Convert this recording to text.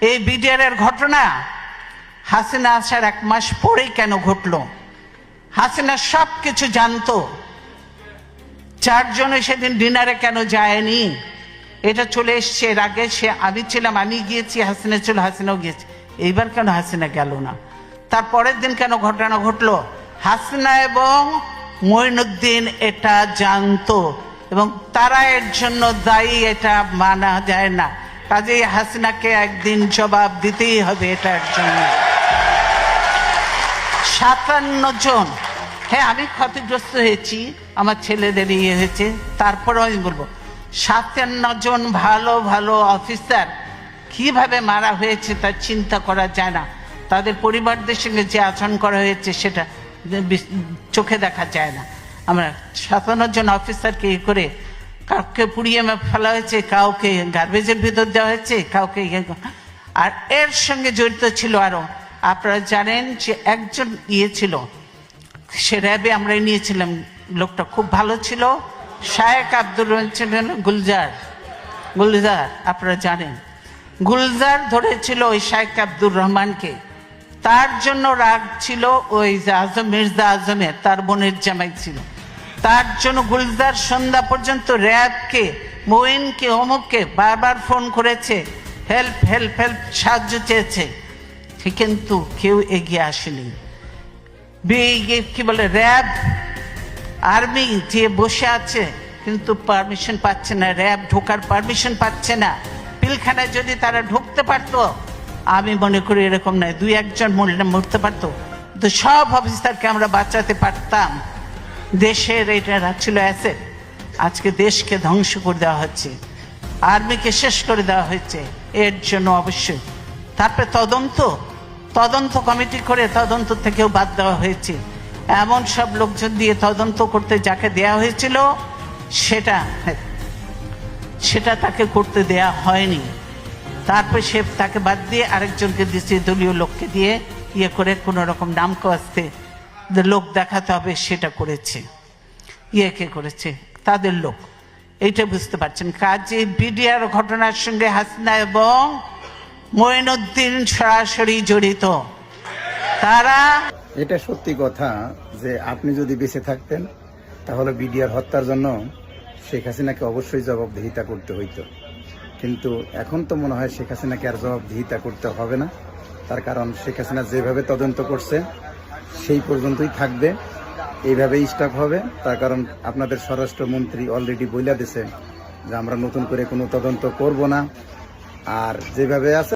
এই বিডিআরের ঘটনা হাসিনা আসার 1 মাস পরেই কেন ঘটলো? হাসিনা সব কিছু জানতো, 4 জনে সেদিন ডিনারে কেন যায়নি? এটা চলে এসছে এর আগে। আমি ছিলাম, আমি গিয়েছি, হাসিনা ছিল, হাসিনাও গিয়েছে। এইবার কেন হাসিনা গেল না? তারপরের দিন কেন ঘটনা ঘটলো? হাসিনা এবং মঈনুদ্দিন এটা জানতো এবং তারা এর জন্য দায়ী, এটা মানা যায় না। কাজেই হাসিনাকে একদিন জবাব দিতেই হবে এটার জন্য। 57 জন, হ্যাঁ আমি ক্ষতিগ্রস্ত হয়েছি, আমার ছেলেদের ইয়ে হয়েছে, তারপরেও আমি বলবো 57 জন ভালো ভালো অফিসার কিভাবে মারা হয়েছে তা চিন্তা করা যায় না। তাদের পরিবারদের সঙ্গে যে আচরণ করা হয়েছে সেটা চোখে দেখা যায় না। আমরা 57 জন অফিসারকে ই করে কাউকে পুড়িয়ে ফেলা হয়েছে, কাউকে গার্বেজের ভিতর দেওয়া হয়েছে, কাউকে আর এর সঙ্গে জড়িত ছিল আরো। আপনারা জানেন যে একজন ছিল, সে র্যাবে আমরা নিয়েছিলাম, লোকটা খুব ভালো ছিল, শায়েক আব্দুর রহমান ছিলেন গুলজার, আপনারা জানেন গুলজার ধরেছিল ওই শায়েক আব্দুর রহমানকে। তার জন্য রাগ ছিল ওই মির্জা আজমের, তার বোনের জামাই ছিল। তার জন্য গুলজার সন্ধ্যা পর্যন্ত র্যাবকে, মঈনকে, অমুককে বারবার ফোন করেছে, হেল্প হেল্প হেল্প, সাহায্য চেয়েছে, কিন্তু কেউ এগিয়ে আসেনি। কি বলে, র্যাব আর্মি যে বসে আছে কিন্তু পারমিশন পাচ্ছে না, র্যাব ঢোকার পারমিশন পাচ্ছে না। পিলখানায় যদি তারা ঢুকতে পারতো, আমি মনে করি এরকম নয়, 2-1 জন মরতে পারতো, তো সব অফিসারকে আমরা বাঁচাতে পারতাম। দেশের এটা ছিল অ্যাসেট। আজকে দেশকে ধ্বংস করে দেওয়া হচ্ছে, আর্মিকে শেষ করে দেওয়া হয়েছে। এর জন্য অবশ্যই তারপরে তদন্ত কমিটি করে তদন্ত থেকেও বাদ দেওয়া হয়েছে। এমন সব লোকজন দিয়ে তদন্ত করতে যাকে দেয়া হয়েছিল সেটা তাকে করতে দেয়া হয়নি। তারপর সে তাকে বাদ দিয়ে আরেকজনকে দিচ্ছে, দলীয় লোককে দিয়ে ইয়ে করে কোনো রকম নাম কাস্তে লোক দেখাতে হবে, সেটা করেছে। কে করেছে? তাদের লোক। এইটা বুঝতে পারছেন। কাজে বিডিআর ঘটনার সঙ্গে হাসিনা এবং মঈনুদ্দিন সরাসরি জড়িত। তারা, এটা সত্যি কথা যে আপনি যদি বেঁচে থাকতেন তাহলে বিডিআর হত্যার জন্য শেখ হাসিনাকে অবশ্যই জবাবদিহিতা করতে হইতো, কিন্তু এখন তো মনে হয় শেখ হাসিনাকে আর জবাবদিহিতা করতে হবে না। তার কারণ শেখ হাসিনা যেভাবে তদন্ত করছে সেই পর্যন্তই থাকবে, এইভাবেই স্টপ হবে। তার কারণ আপনাদের স্বরাষ্ট্রমন্ত্রী অলরেডি বইলা দিছে যে আমরা নতুন করে কোনো তদন্ত করব না, আর যেভাবে আছে